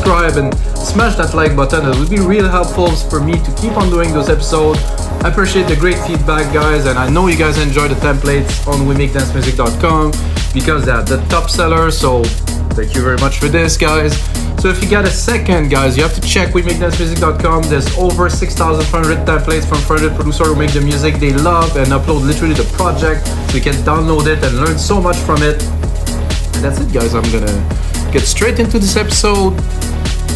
subscribe and smash that like button. It would be real helpful for me to keep on doing those episodes. I appreciate the great feedback, guys, and I know you guys enjoy the templates on weMakeDanceMusic.com because they're the top seller, so thank you very much for this, guys. So if you got a second, guys, you have to check weMakeDanceMusic.com. There's over 6,500 templates from 400 producers who make the music they love and upload literally the project, so you can download it and learn so much from it. And that's it, guys. I'm gonna get straight into this episode.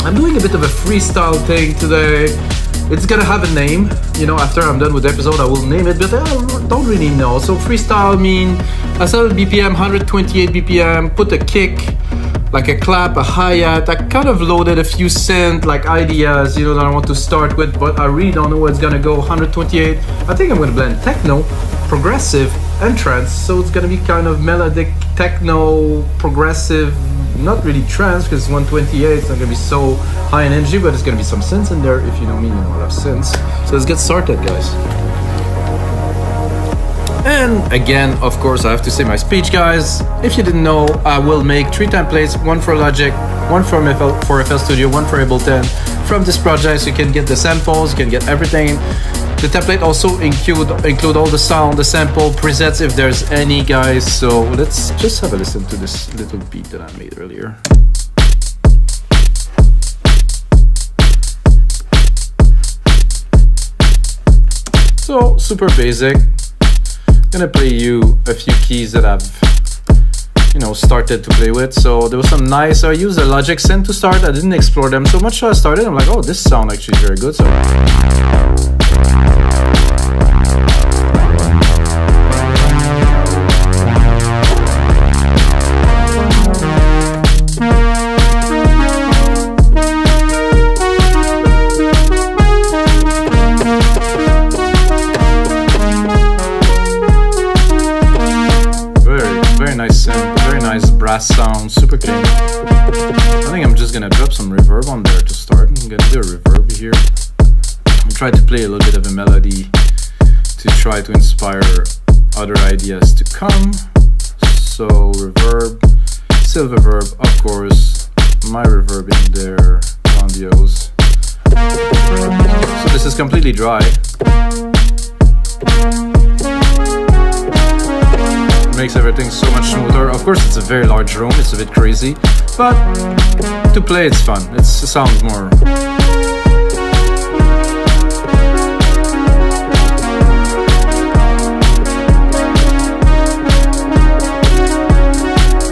I'm doing a bit of a freestyle thing today. It's gonna have a name, you know, after I'm done with the episode I will name it, but I don't really know. So freestyle mean I set BPM 128 BPM, put a kick, like a clap, a hi-hat. I kind of loaded a few synth like ideas, you know, that I want to start with, but I really don't know where it's gonna go. 128. I think I'm gonna blend techno, progressive, and trance. So it's gonna be kind of melodic techno, progressive, not really trance because it's 128. It's not gonna be so high in energy, but it's gonna be some synths in there. If you know me, you know I love synths. So let's get started, guys. And again, of course, I have to say my speech, guys. If you didn't know, I will make 3 templates, one for Logic, one for FL Studio, one for Ableton from this project, so you can get the samples, you can get everything. The template also include all the sound, the sample, presets if there's any, guys. So let's just have a listen to this little beat that I made earlier. So super basic. Gonna play you a few keys that I've, you know, started to play with. So there was some nice, I used a Logic synth to start. I didn't explore them so much, so I started, I'm like, oh, this sound actually is very good. So sound, super clean. I think I'm just gonna drop some reverb on there to start. I'm gonna do a reverb here and try to play a little bit of a melody to try to inspire other ideas to come. So reverb, silver reverb, of course, my reverb in there, grandiose. So this is completely dry. Makes everything so much smoother. Of course, it's a very large room, it's a bit crazy, but to play it's fun. It sounds more.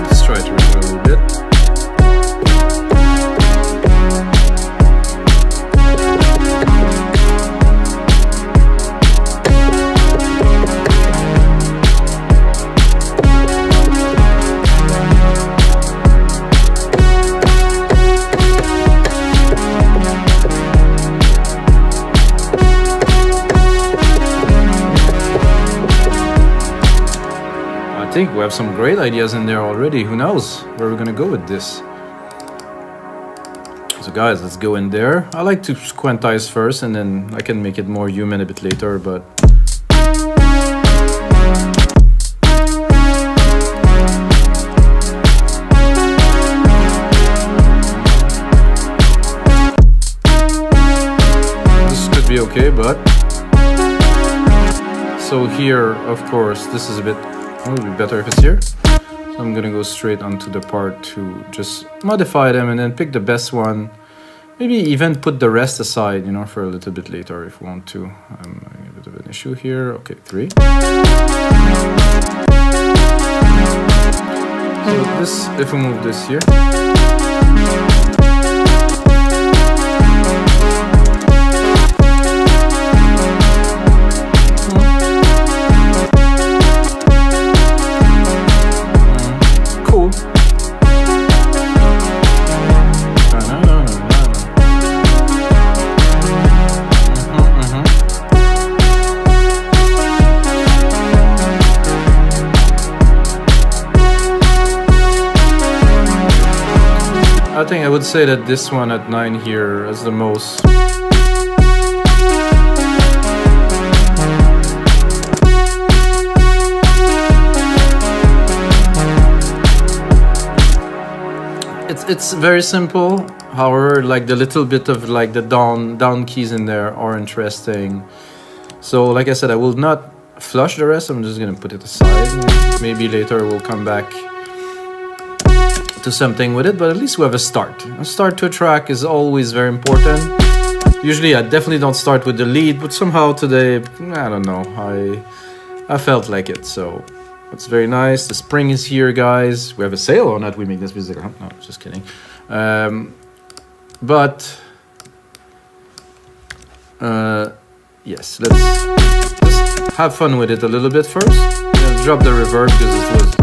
Let's try to reverb a little bit. I think we have some great ideas in there already. Who knows where we're gonna go with this? So guys, let's go in there. I like to quantize first and then I can make it more human a bit later, but this could be okay, but so here, of course, this is a bit, it would be better if it's here. So I'm gonna go straight onto the part to just modify them and then pick the best one. Maybe even put the rest aside, you know, for a little bit later if we want to. I'm having a bit of an issue here. Okay, 3. So this, if we move this here. I think I would say that this one at 9 here is the most. It's very simple. However, like the little bit of like the down keys in there are interesting. So like I said, I will not flush the rest. I'm just gonna put it aside. Maybe later we'll come back to something with it, but at least we have a start. A start to a track is always very important. Usually I definitely don't start with the lead, but somehow today, I don't know, I felt like it, so it's very nice. The spring is here, guys. We have a sale on that. We make this music. No, just kidding. But yes, let's just have fun with it a little bit first. Drop the reverb because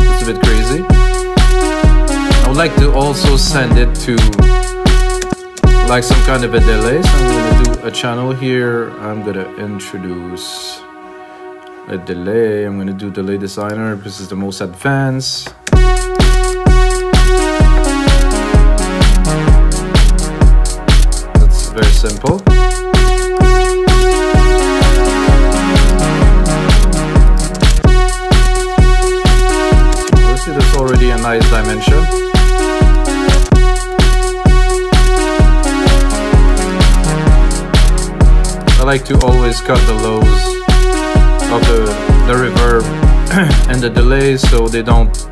it's a bit crazy. I would like to also send it to like some kind of a delay. So I'm gonna do a channel here. I'm gonna introduce a delay. I'm gonna do delay designer because it's the most advanced. That's very simple. See, that's already a nice dimension. I like to always cut the lows of the reverb and the delay so they don't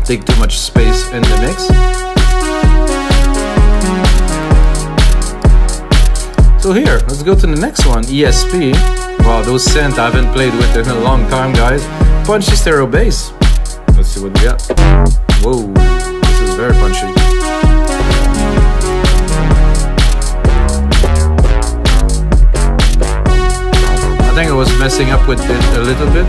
take too much space in the mix. So here, let's go to the next one, ESP. Wow, those synths I haven't played with in a long time, guys. Punchy stereo bass. Let's see what we got. Whoa, this is very punchy. I think I was messing up with it a little bit.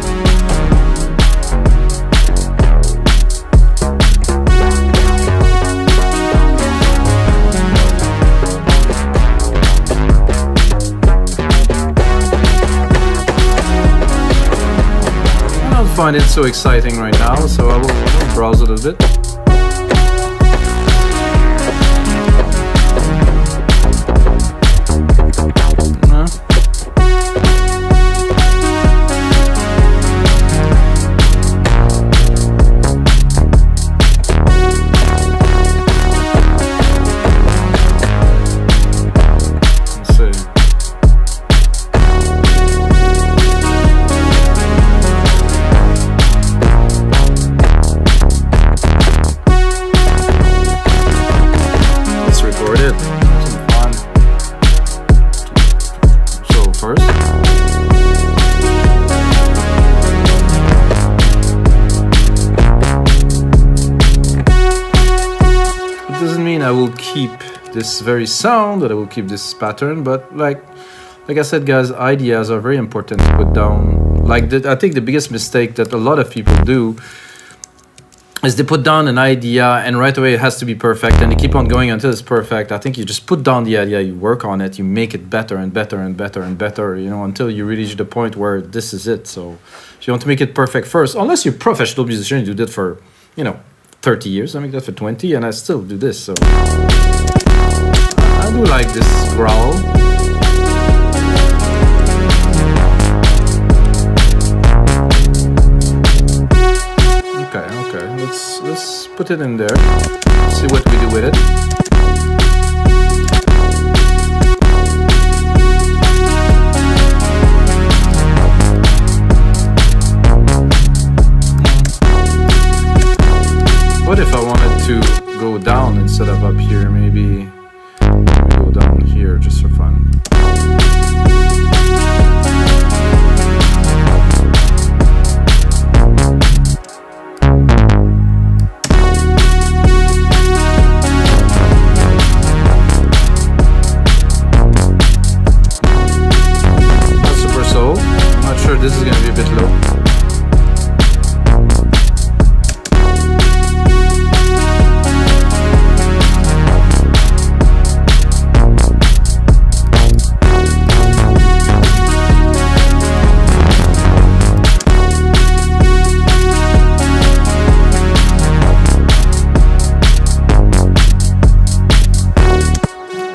I don't find it so exciting right now, so I will browse a little bit. I will keep this very sound, that I will keep this pattern, but like I said, guys, ideas are very important to put down. Like I think the biggest mistake that a lot of people do is they put down an idea and right away it has to be perfect and they keep on going until it's perfect. I think you just put down the idea, you work on it, you make it better and better and better and better, you know, until you reach the point where this is it. So if you want to make it perfect first, unless you're a professional musician, you do that for, you know, 30 years. I make that for 20 and I still do this. So I do like this growl. Okay, let's put it in there. See what we do with it. What if I wanted to go down instead of up here? Maybe go down here just for fun. Not super soul. I'm not sure, this is gonna be a bit low.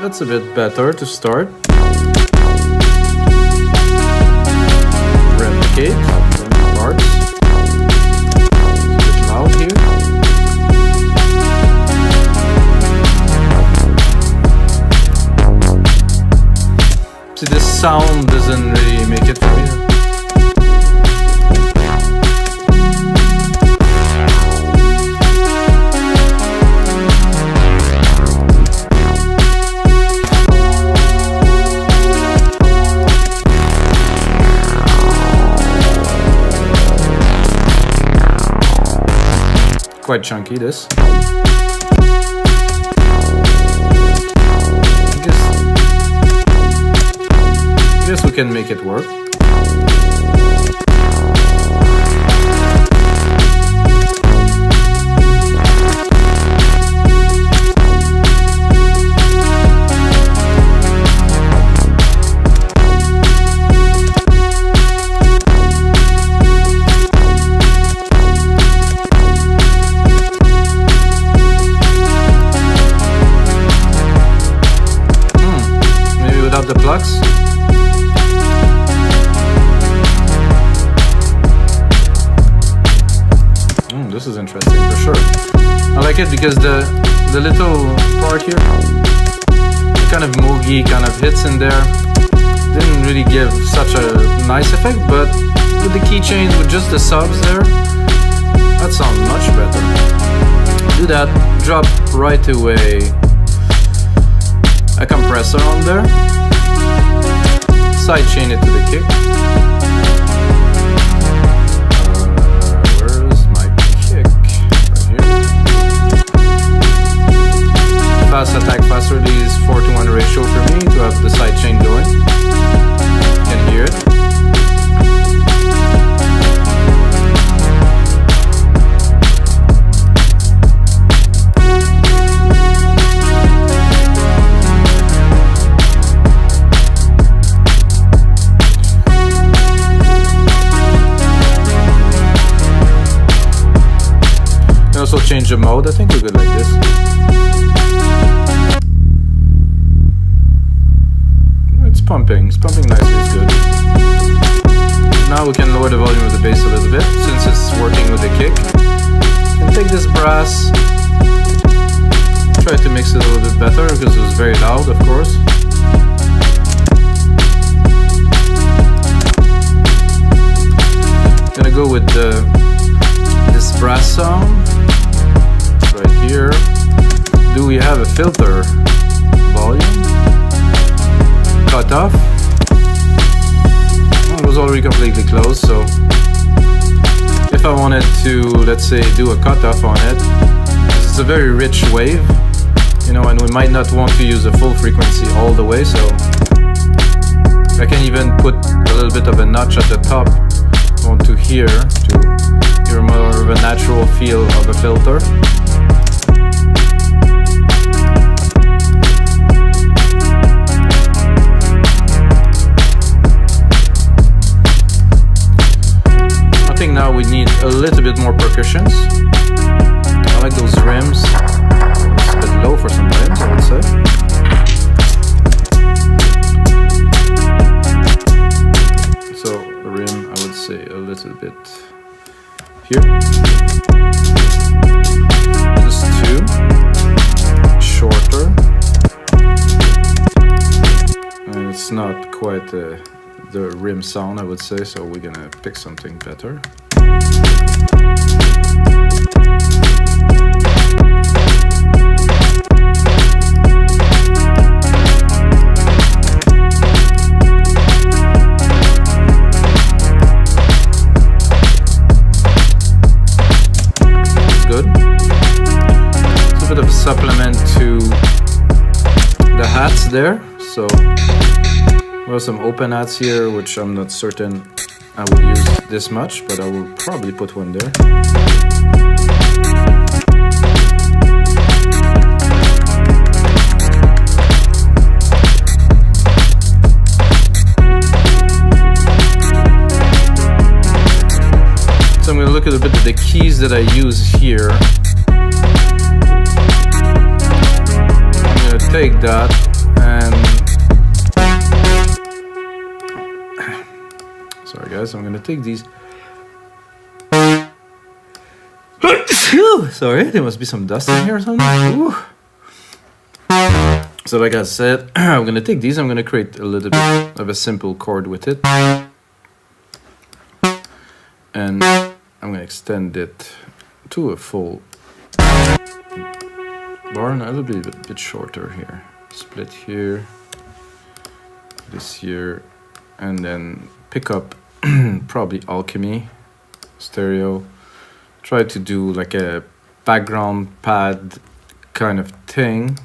That's a bit better to start. Replicate parts. It's a bit loud here. See, this sound doesn't really make it for me. Quite chunky, this. I guess we can make it work. The plugs. This is interesting for sure. I like it because the little part here, kind of moogie kind of hits in there, didn't really give such a nice effect, but with the keychain, with just the subs there, that sounds much better. Do that, drop right away a compressor on there. Sidechain it to the kick. Where is my kick? Right here. Fast attack, fast release, 4:1 ratio for me to have the sidechain going. You can hear it. Also change the mode. I think we're good like this. It's pumping nicely, it's good. Now we can lower the volume of the bass a little bit since it's working with the kick. And take this brass, try to mix it a little bit better because it was very loud, of course. Gonna go with this brass sound. Right here. Do we have a filter? Volume? Cut off? It was already completely closed, so if I wanted to, let's say, do a cutoff on it, it's a very rich wave, you know, and we might not want to use the full frequency all the way, so I can even put a little bit of a notch at the top onto here to hear more of a natural feel of a filter. I think now we need a little bit more percussions. I like those rims. It's a bit low for some rims, I would say. So the rim, I would say a little bit here. Just two. Shorter. And it's not quite the rim sound, I would say, so we're gonna pick something better. Bit of a supplement to the hats there, so there are some open hats here which I'm not certain I would use this much, but I will probably put one there. So I'm going to look at a bit of the keys that I use here. Take that and sorry guys, I'm gonna take these. Sorry, there must be some dust in here or something. Ooh. So like I said, I'm gonna take these, I'm gonna create a little bit of a simple chord with it. And I'm gonna extend it to a full bar. Now it'll be a bit shorter here. Split here, this here, and then pick up probably Alchemy, stereo. Try to do like a background pad kind of thing.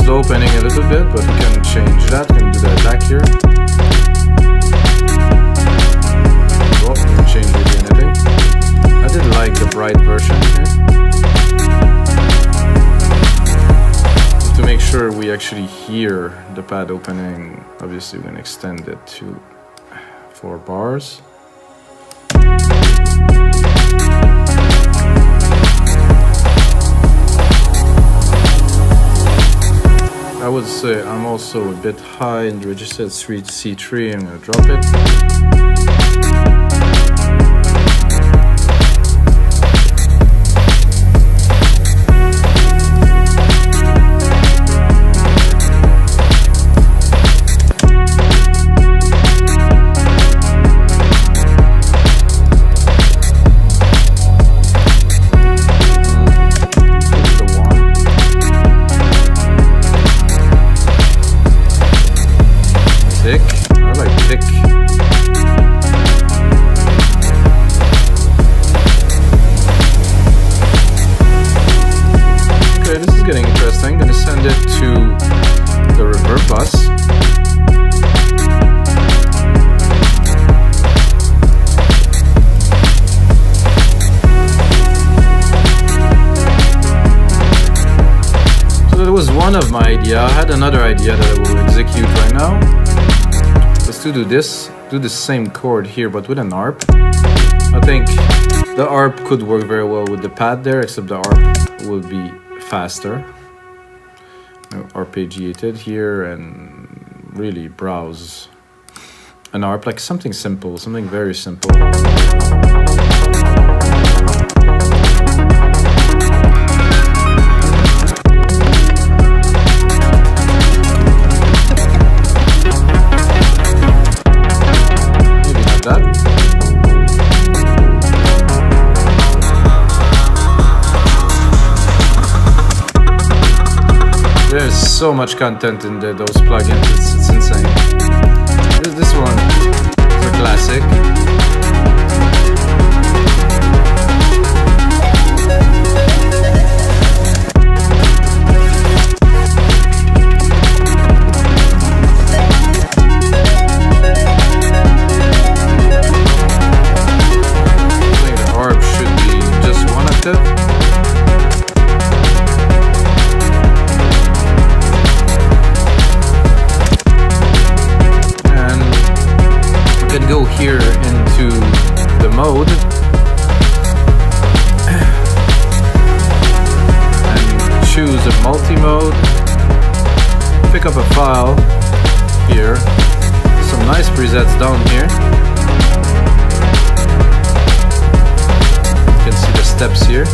Opening a little bit, but we can change that. We can do the attack here. Oh, we can change really anything. I did like the bright version here. To make sure we actually hear the pad opening, obviously we're going to extend it to 4 bars. I would say I'm also a bit high in the register at C3. I'm going to drop it. One of my idea. I had another idea that I will execute right now. Let's do this. Do the same chord here, but with an arp. I think the arp could work very well with the pad there, except the arp will be faster. Arpeggiated here and really browse an arp, like something simple, something very simple. There's so much content in those plugins, it's insane. This one is a classic. I think the arp should be just 1 octave. Go here into the mode and choose a multi-mode, pick up a file here, some nice presets down here. You can see the steps here.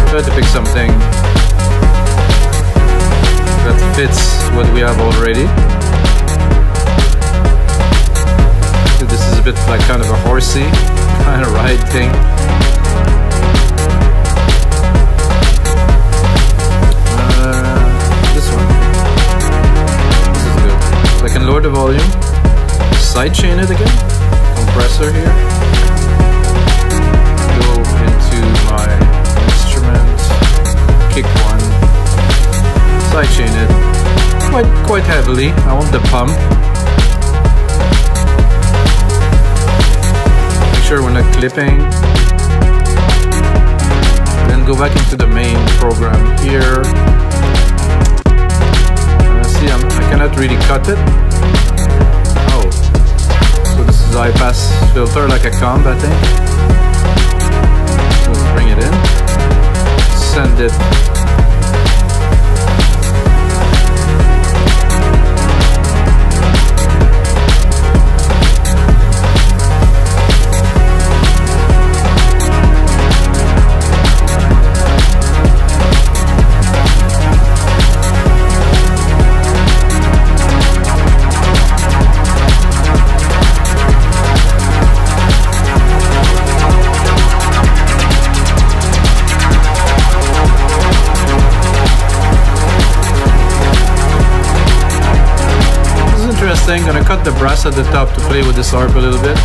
Try to pick something that fits what we have already. So this is a bit like kind of a horsey kind of ride thing. This one. This is good. So I can lower the volume, sidechain it again, compressor here. Go into my kick one, sidechain it quite heavily. I want the pump. clipping. Then go back into the main program here. See, I cannot really cut it. Oh, so this is high pass filter, like a comb, I think. Let's bring it in. Send it. I'm gonna cut the brass at the top to play with this harp a little bit.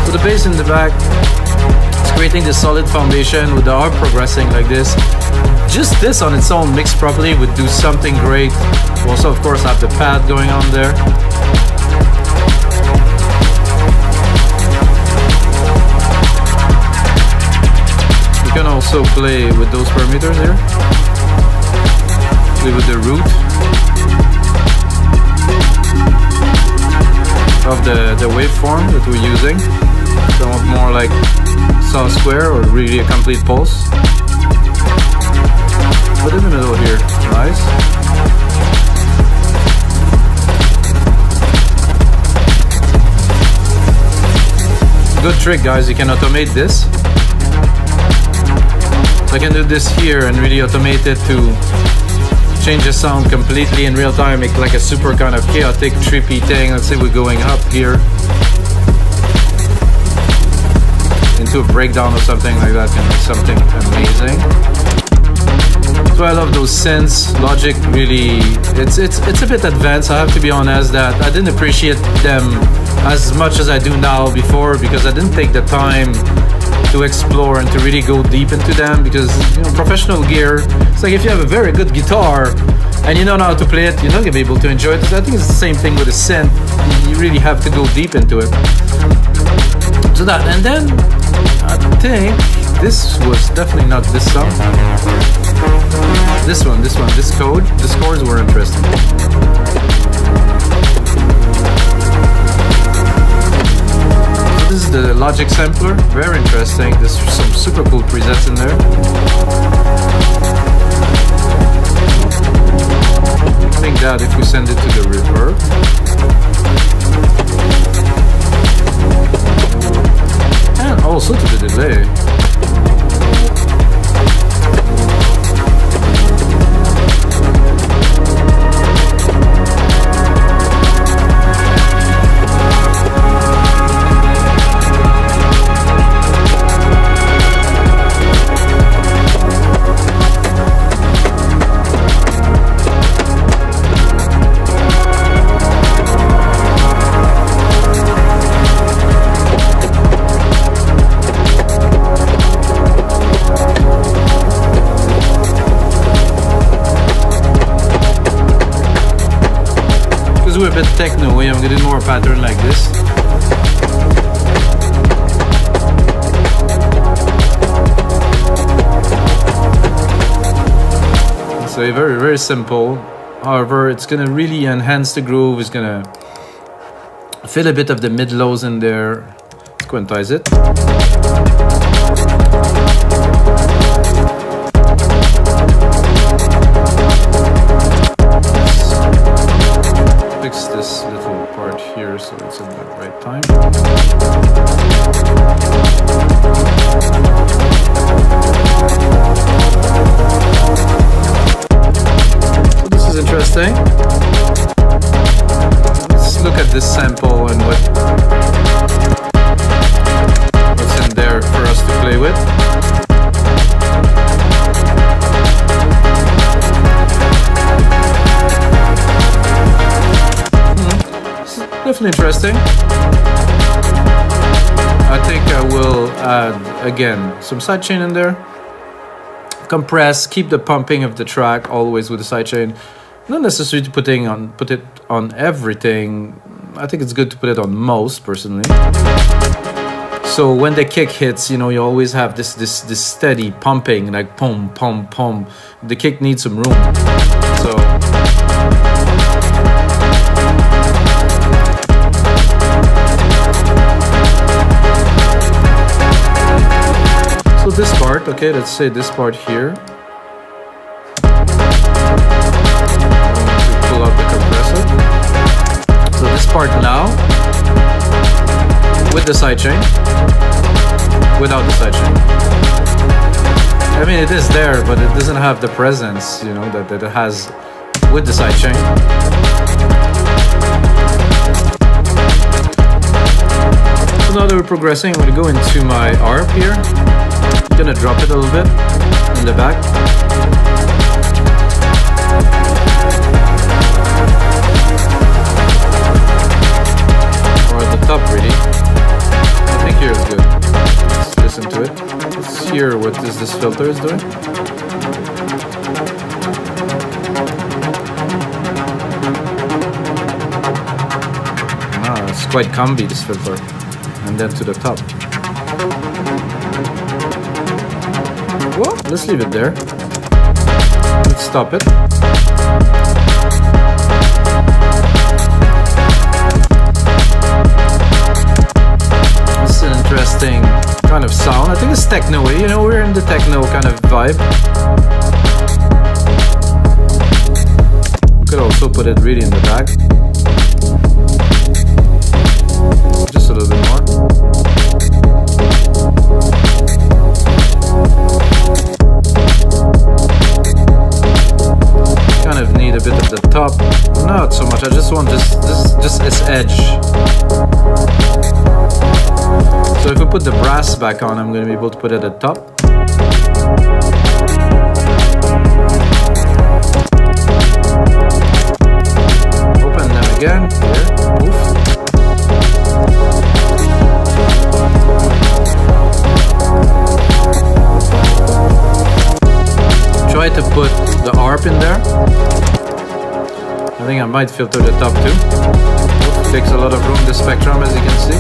So the bass in the back is creating this solid foundation with the harp progressing like this. Just this on its own, mixed properly, would do something great. We also, of course, have the pad going on there. You can also play with those parameters here. Play with the root of the waveform that we're using. So I want more like saw square or really a complete pulse. Put in the middle here, nice. Good trick, guys, you can automate this. I can do this here and really automate it to change the sound completely in real time, make like a super kind of chaotic, trippy thing. Let's say we're going up here into a breakdown or something like that, and something amazing. So I love those synths. Logic really, it's a bit advanced. I have to be honest that I didn't appreciate them as much as I do now before, because I didn't take the time to explore and to really go deep into them, because professional gear, it's like if you have a very good guitar and you don't know how to play it, you're not gonna be able to enjoy it. I think it's the same thing with a synth. You really have to go deep into it. So that, and then I think this was definitely not this song. This chords were interesting. This is the Logic sampler, very interesting. There's some super cool presets in there. I think that if we send it to the reverb, and also to the delay. Do a bit techno, I'm gonna do more pattern like this. So very, very simple. However, it's gonna really enhance the groove. It's gonna fill a bit of the mid-lows in there. Let's quantize it. Fix this little part here so it's in the right time. So this is interesting. Let's look at this sample and what's in there for us to play with. Definitely interesting. I think I will add again some sidechain in there compress, keep the pumping of the track always with the sidechain. Not necessarily put it on everything. I think it's good to put it on most, personally. So when the kick hits, you know, you always have this steady pumping, like pum pum pum. The kick needs some room. So this part, okay, let's say this part here. Pull out the compressor. So this part now, with the sidechain, without the sidechain. I mean, it is there, but it doesn't have the presence, you know, that it has with the sidechain. So now that we're progressing, I'm going to go into my ARP here. I'm going to drop it a little bit in the back. Or at the top, really. I think here is good. Let's listen to it. Let's hear what this filter is doing. Ah, it's quite combi, this filter. And then to the top. Well, let's leave it there. Let's stop it. It's an interesting kind of sound. I think it's techno-y, you know, we're in the techno kind of vibe. We could also put it really in the back. Just a little bit more. Kind of need a bit of the top. Not so much, I just want just its edge. So if we put the brass back on, I'm going to be able to put it at the top. Open them again. Here. Oof. Try to put the ARP in there. I think I might filter the top too. Oof, takes a lot of room, the spectrum, as you can see.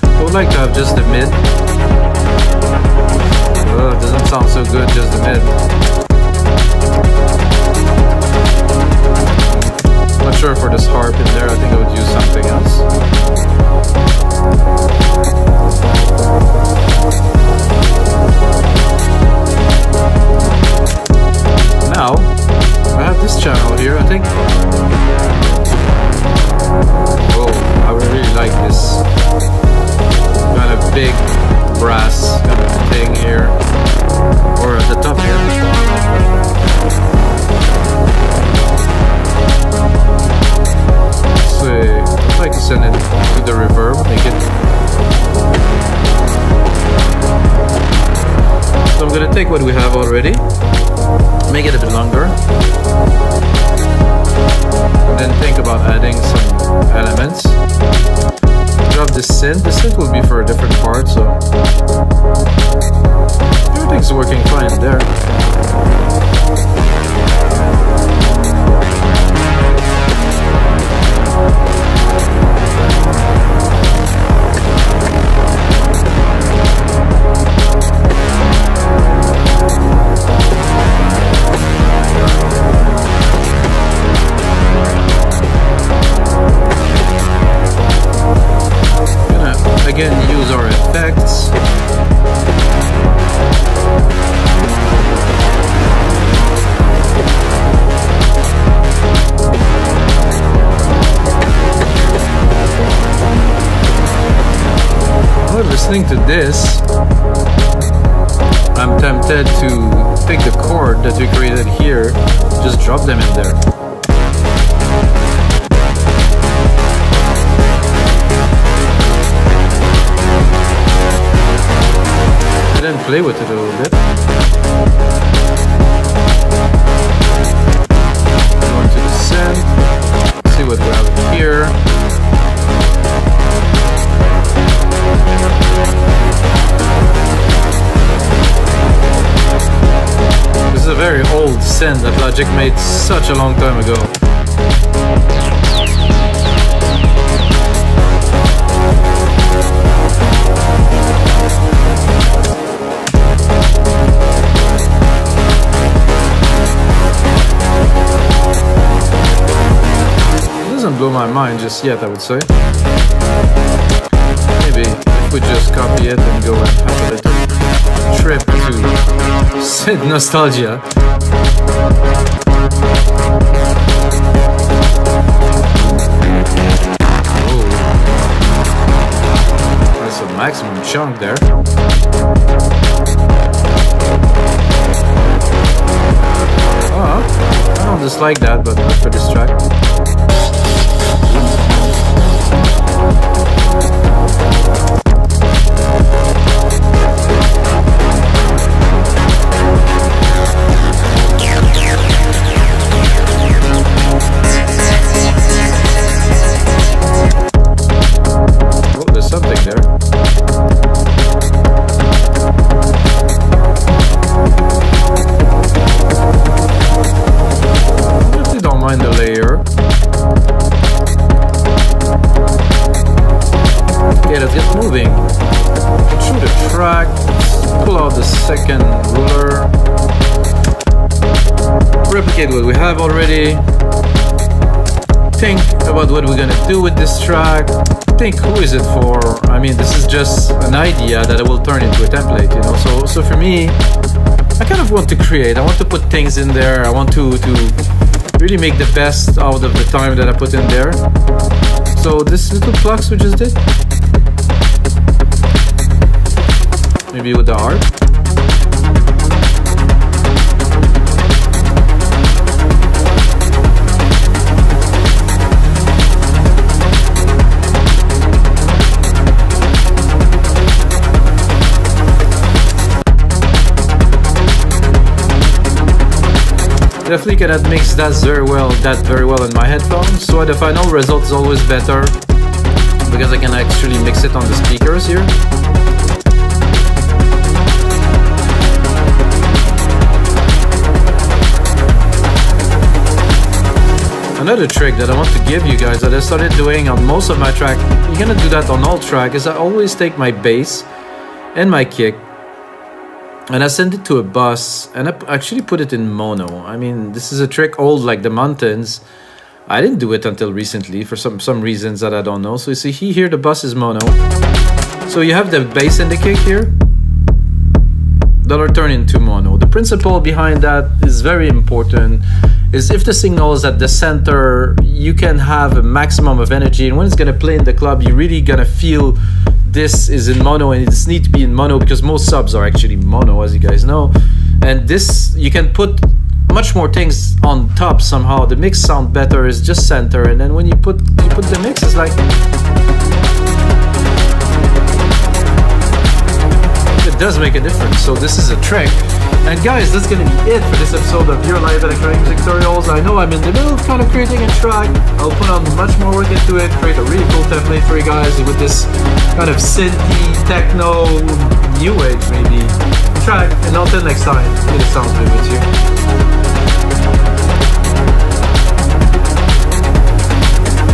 I would like to have just the mid. Oh, it doesn't sound so good, just the mid. Not sure for this harp in there, I think I would use something else. Now, I have this channel here, I think. Oh, I would really like this kind of big brass kind of thing here, or at the top here. So I'd like to send it to the reverb, make it. So I'm gonna take what we have already, make it a bit longer, and then think about adding some elements. Drop the synth. The synth will be for a different part, so everything's working fine there. Again, use our effects. While listening to this, I'm tempted to pick the chord that we created here, just drop them in there. Then play with it a little bit. Go into the synth, see what we have here. old synth that Logic made such a long time ago. It doesn't blow my mind just yet, I would say. Maybe if we just copy it and go and have a little trip to synth nostalgia. Oh, that's a maximum chunk there. Oh, I don't dislike that, but not for this track. Second ruler, replicate what we have already, think about what we're gonna do with this track, think who is it for. I mean, this is just an idea that I will turn into a template, you know. So for me, I kind of want to create, I want to put things in there, I want to really make the best out of the time that I put in there. So this little plugs we just did, maybe with the art. Definitely cannot mix that very well in my headphones, so the final result is always better because I can actually mix it on the speakers here. Another trick that I want to give you guys that I started doing on most of my track, you're gonna do that on all track, is I always take my bass and my kick and I send it to a bus and I actually put it in mono. I mean, this is a trick old like the mountains. I didn't do it until recently for some reasons that I don't know. So you see here the bus is mono. So you have the bass and the kick here that are turned into mono. The principle behind that is very important. Is if the signal is at the center, you can have a maximum of energy, and when it's gonna play in the club, you're really gonna feel this is in mono, and it's need to be in mono because most subs are actually mono, as you guys know. And this, you can put much more things on top somehow. The mix sound better is just center, and then when you put the mix, it's like it does make a difference. So this is a trick. And guys, that's gonna be it for this episode of your live electronic music tutorials. I know I'm in the middle of kind of creating a track. I'll put on much more work into it, create a really cool template for you guys with this kind of synthy, techno, new age maybe track. And until next time, it sounds good with you.